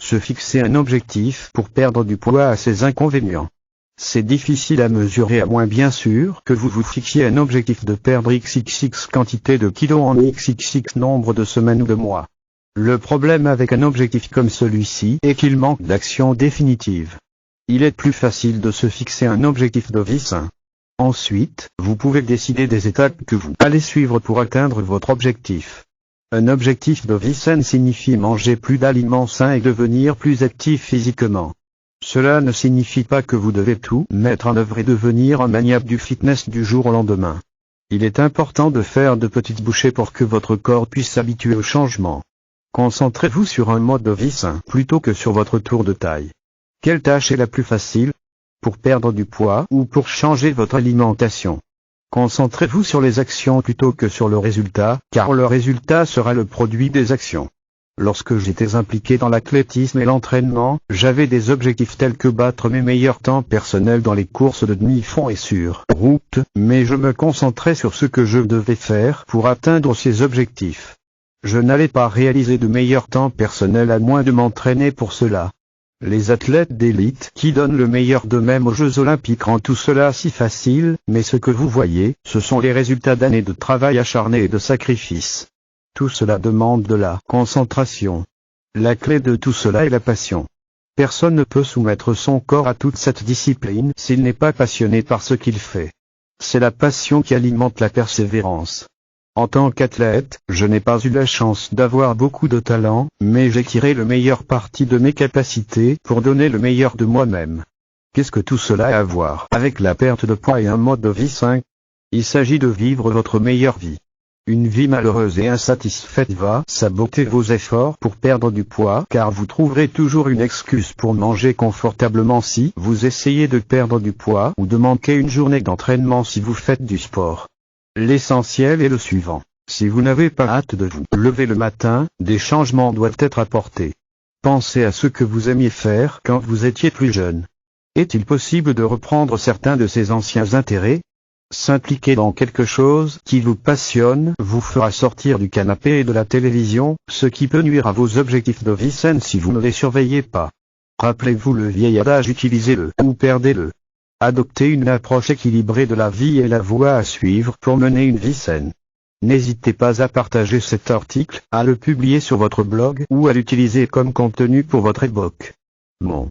Se fixer un objectif pour perdre du poids a ses inconvénients. C'est difficile à mesurer à moins bien sûr que vous vous fixiez un objectif de perdre XXX quantité de kilos en XXX nombre de semaines ou de mois. Le problème avec un objectif comme celui-ci est qu'il manque d'action définitive. Il est plus facile de se fixer un objectif de vie sain. Ensuite, vous pouvez décider des étapes que vous allez suivre pour atteindre votre objectif. Un objectif de vie saine signifie manger plus d'aliments sains et devenir plus actif physiquement. Cela ne signifie pas que vous devez tout mettre en œuvre et devenir un maniaque du fitness du jour au lendemain. Il est important de faire de petites bouchées pour que votre corps puisse s'habituer au changement. Concentrez-vous sur un mode de vie sain plutôt que sur votre tour de taille. Quelle tâche est la plus facile? Pour perdre du poids ou pour changer votre alimentation? Concentrez-vous sur les actions plutôt que sur le résultat, car le résultat sera le produit des actions. Lorsque j'étais impliqué dans l'athlétisme et l'entraînement, j'avais des objectifs tels que battre mes meilleurs temps personnels dans les courses de demi-fond et sur route, mais je me concentrais sur ce que je devais faire pour atteindre ces objectifs. Je n'allais pas réaliser de meilleurs temps personnels à moins de m'entraîner pour cela. Les athlètes d'élite qui donnent le meilleur d'eux-mêmes aux Jeux Olympiques rendent tout cela si facile, mais ce que vous voyez, ce sont les résultats d'années de travail acharné et de sacrifice. Tout cela demande de la concentration. La clé de tout cela est la passion. Personne ne peut soumettre son corps à toute cette discipline s'il n'est pas passionné par ce qu'il fait. C'est la passion qui alimente la persévérance. En tant qu'athlète, je n'ai pas eu la chance d'avoir beaucoup de talent, mais j'ai tiré le meilleur parti de mes capacités pour donner le meilleur de moi-même. Qu'est-ce que tout cela a à voir avec la perte de poids et un mode de vie sain? Il s'agit de vivre votre meilleure vie. Une vie malheureuse et insatisfaite va saboter vos efforts pour perdre du poids car vous trouverez toujours une excuse pour manger confortablement si vous essayez de perdre du poids ou de manquer une journée d'entraînement si vous faites du sport. L'essentiel est le suivant. Si vous n'avez pas hâte de vous lever le matin, des changements doivent être apportés. Pensez à ce que vous aimiez faire quand vous étiez plus jeune. Est-il possible de reprendre certains de ces anciens intérêts? S'impliquer dans quelque chose qui vous passionne vous fera sortir du canapé et de la télévision, ce qui peut nuire à vos objectifs de vie saine si vous ne les surveillez pas. Rappelez-vous le vieil adage utilisez-le ou perdez-le. Adoptez une approche équilibrée de la vie est la voie à suivre pour mener une vie saine. N'hésitez pas à partager cet article, à le publier sur votre blog ou à l'utiliser comme contenu pour votre e-book. Mon